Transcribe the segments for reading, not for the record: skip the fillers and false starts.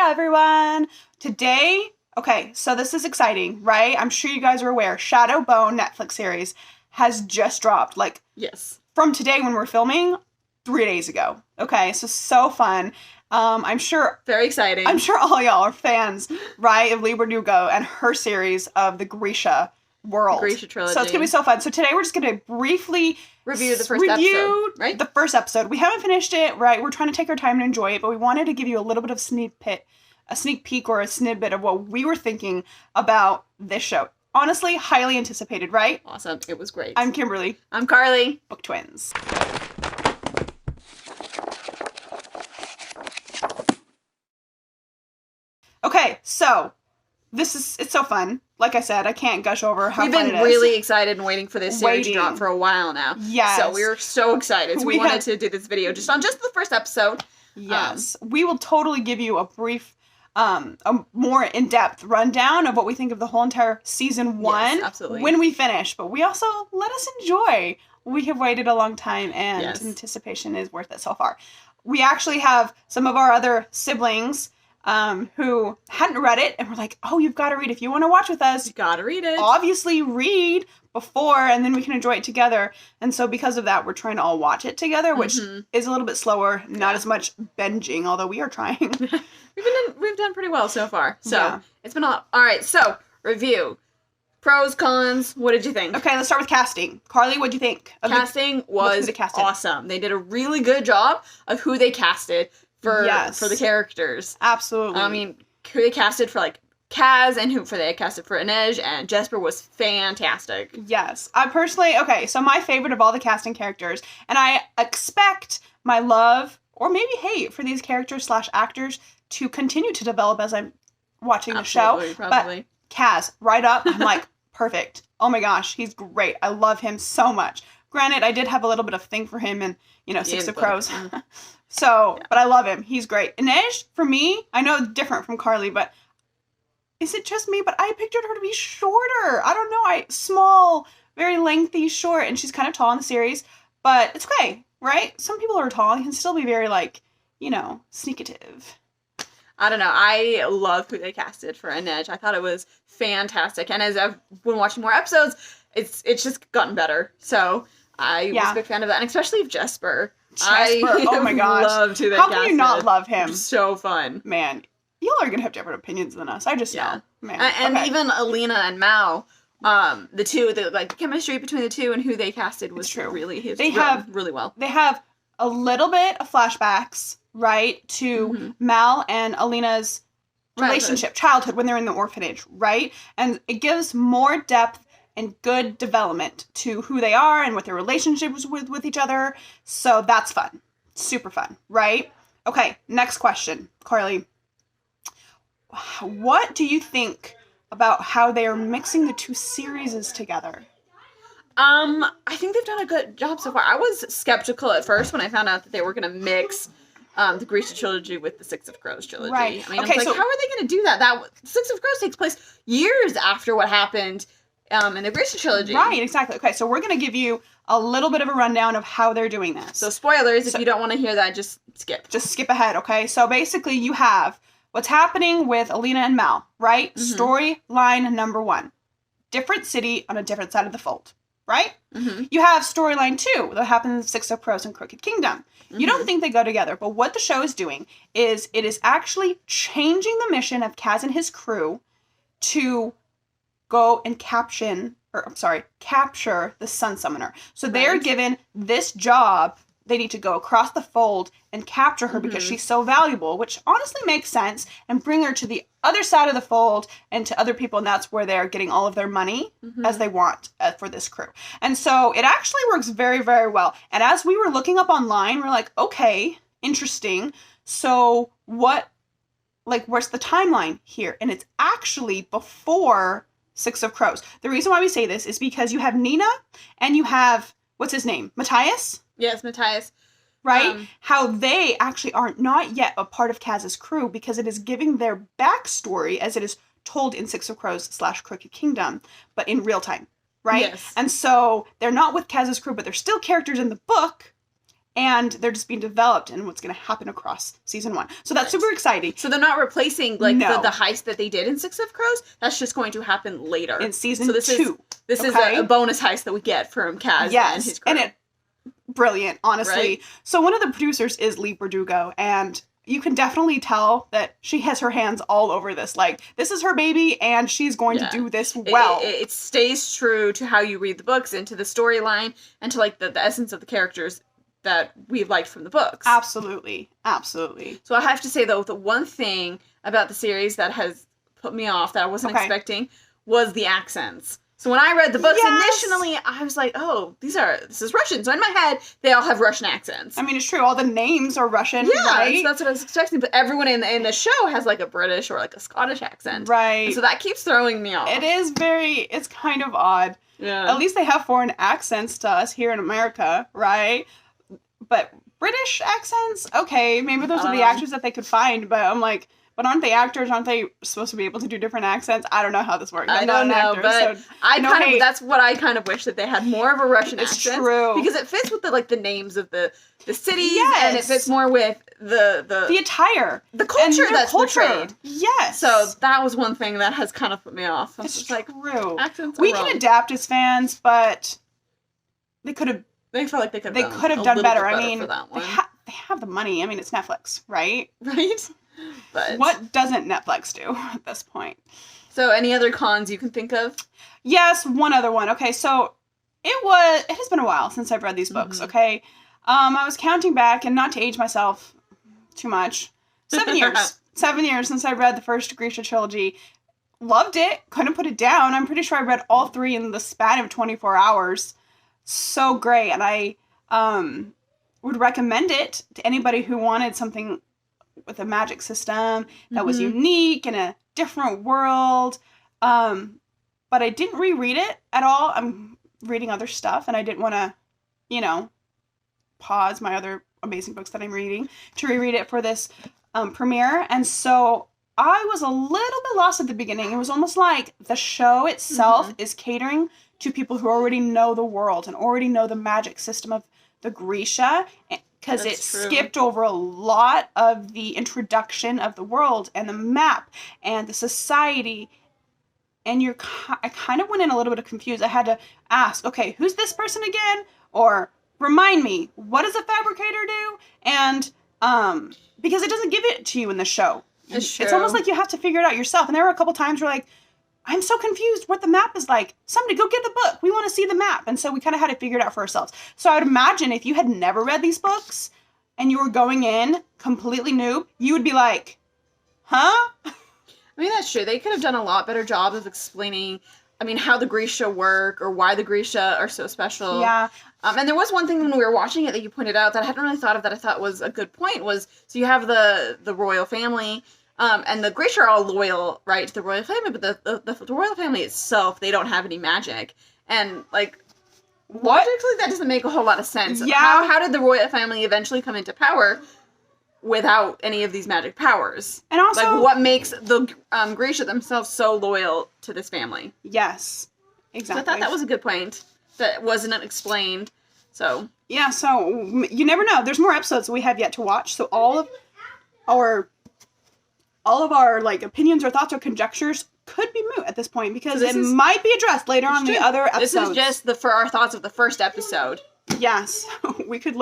everyone. Today, okay, so this is exciting, right? I'm sure you guys are aware. Shadow Bone Netflix series has just dropped, yes, from today when we're filming, 3 days ago. Okay, so fun. I'm sure... Very exciting. I'm sure all y'all are fans, right, of Leigh Bardugo and her series of the Grisha world. The Grisha trilogy. So it's going to be so fun. So today we're just going to briefly review the first episode, right? The first episode. We haven't finished it, right? We're trying to take our time to enjoy it, but we wanted to give you a little bit of a sneak peek or a snippet of what we were thinking about this show. Honestly, highly anticipated, right? Awesome. It was great. I'm Kimberly. I'm Carly. Book twins. Okay, so it's so fun. Like I said, I can't gush over how fun it is. We've been really excited and waiting for this series to drop for a while now. Yes. So we were so excited. So we wanted to do this video just on the first episode. Yes. We will totally give you a brief, a more in-depth rundown of what we think of the whole entire season 1. Yes, absolutely. When we finish. But we also let us enjoy. We have waited a long time and anticipation is worth it so far. We actually have some of our other siblings who hadn't read it and were like, oh, you've got to read. If you want to watch with us, you got to read it. Obviously read before and then we can enjoy it together. And so because of that, we're trying to all watch it together, which is a little bit slower, not as much binging, although we are trying. We've done pretty well so far. So it's been a lot. All right. So review. Pros, cons, what did you think? Okay, let's start with casting. Carly, what'd you think? Casting was awesome. They did a really good job of who they casted for the characters. Absolutely. I mean, who they casted for, Kaz, and who they casted for Inej, and Jesper was fantastic. Yes. I personally, so my favorite of all the casting characters, and I expect my love, or maybe hate, for these characters / actors to continue to develop as I'm watching the show. Probably. But Kaz, right up, I'm like, perfect. Oh my gosh, he's great. I love him so much. Granted, I did have a little bit of thing for him in, Six of Crows. But I love him. He's great. Inej, for me, I know it's different from Carly, but is it just me? But I pictured her to be shorter. I don't know. Small, very lengthy, short, and she's kind of tall in the series, but it's okay, right? Some people are tall and can still be very, sneakative. I don't know. I love who they casted for Inej. I thought it was fantastic. And as I've been watching more episodes, it's just gotten better. So I was a big fan of that. And especially of Jesper. Oh my gosh. Loved who they How casted. can you not love him? So fun. Man, y'all are going to have different opinions than us. I just know. Man. And even Alina and Mao, the two, the chemistry between the two and who they casted was really well. They have a little bit of flashbacks, right, to Mal and Alina's childhood when they're in the orphanage, right? And it gives more depth and good development to who they are and what their relationship was with each other. So that's fun. Super fun, right? Okay, next question. Carly, what do you think about how they are mixing the two series together? I think they've done a good job so far. I was skeptical at first when I found out that they were going to mix the Grisha trilogy with the Six of Crows trilogy. Right. I mean, how are they going to do that? Six of Crows takes place years after what happened in the Grisha trilogy. Right, exactly. Okay, so we're going to give you a little bit of a rundown of how they're doing this. So spoilers, if you don't want to hear that, just skip. Just skip ahead, okay? So basically you have what's happening with Alina and Mal, right? Storyline number 1. Different city on a different side of the fold, right? You have storyline 2 that happens in Six of Crows and Crooked Kingdom. You don't think they go together, but what the show is doing is it is actually changing the mission of Kaz and his crew to go and capture the Sun Summoner. So they're given this job. They need to go across the fold and capture her because she's so valuable, which honestly makes sense, and bring her to the other side of the fold and to other people, and that's where they're getting all of their money as they want for this crew. And so it actually works very, very well. And as we were looking up online, we're like, okay, interesting. So where's the timeline here? And it's actually before Six of Crows. The reason why we say this is because you have Nina and you have, what's his name? Matthias? Yes, Matthias. Right? How they actually are not yet a part of Kaz's crew because it is giving their backstory as it is told in Six of Crows / Crooked Kingdom, but in real time. Right? Yes. And so they're not with Kaz's crew, but they're still characters in the book. and they're just being developed and what's going to happen across season 1. So that's super exciting. So they're not replacing the heist that they did in Six of Crows. That's just going to happen later in season 2. This is a bonus heist that we get from Kaz and his crew. And brilliant, honestly. Right? So one of the producers is Leigh Bardugo, and you can definitely tell that she has her hands all over this. Like, this is her baby, and she's going to do this well. It stays true to how you read the books and to the storyline and to, like, the essence of the characters that we've liked from the books. Absolutely. Absolutely. So I have to say, though, the one thing about the series that has put me off that I wasn't expecting was the accents. So when I read the books initially, I was like, oh, this is Russian. So in my head, they all have Russian accents. I mean, it's true. All the names are Russian, right? Yeah, that's what I was expecting. But everyone in the show has, like, a British or, like, a Scottish accent. Right. And so that keeps throwing me off. It's kind of odd. Yeah. At least they have foreign accents to us here in America, right? But British accents? Okay, maybe those are the actors that they could find, but I'm like... But aren't they actors? Aren't they supposed to be able to do different accents? I don't know how this works. I don't know, but that's what I kind of wish, that they had more of a Russian accent. It's true. Because it fits with the names of the cities, and it fits more with the attire. The culture that's portrayed. Yes. So that was one thing that has kind of put me off. It's true. Like, accents we can adapt as fans, but they could have... They felt like they could have done better. I mean, for that one. They have the money. I mean, it's Netflix, right? Right? But what doesn't Netflix do at this point? So any other cons you can think of? Yes, one other one. Okay, so it has been a while since I've read these books, okay? I was counting back, and not to age myself too much, 7 years. 7 years since I read the first Grisha trilogy. Loved it. Couldn't put it down. I'm pretty sure I read all 3 in the span of 24 hours. So great. And I would recommend it to anybody who wanted something with a magic system that was unique in a different world. But I didn't reread it at all. I'm reading other stuff, and I didn't want to, pause my other amazing books that I'm reading to reread it for this premiere. And so I was a little bit lost at the beginning. It was almost like the show itself is catering to people who already know the world and already know the magic system of the Grisha, because it skipped over a lot of the introduction of the world and the map and the society. And I kind of went in a little bit confused. I had to ask, okay, who's this person again? Or remind me, what does a fabricator do? And because it doesn't give it to you in the show. It's almost like you have to figure it out yourself. And there were a couple times where, like, I'm so confused what the map is like. Somebody go get the book. We want to see the map. And so we kind of had to figure it out for ourselves. So I would imagine if you had never read these books and you were going in completely new, you would be like, huh? I mean, that's true. They could have done a lot better job of explaining, how the Grisha work or why the Grisha are so special. Yeah. And there was one thing when we were watching it that you pointed out that I hadn't really thought of that I thought was a good point was, so you have the royal family. And the Grisha are all loyal, right, to the royal family, but the royal family itself, they don't have any magic. And, like, logically, that doesn't make a whole lot of sense. Yeah. How did the royal family eventually come into power without any of these magic powers? And also... Like, what makes the Grisha themselves so loyal to this family? Yes, exactly. So I thought that was a good point that wasn't explained, so... Yeah, so you never know. There's more episodes we have yet to watch, so all of our like opinions or thoughts or conjectures could be moot at this point because it might be addressed later on the other episodes. This is just for our thoughts of the first episode. Yes, we could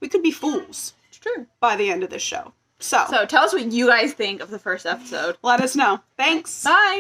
we could be fools. It's true. By the end of this show. So tell us what you guys think of the first episode. Let us know. Thanks. Bye.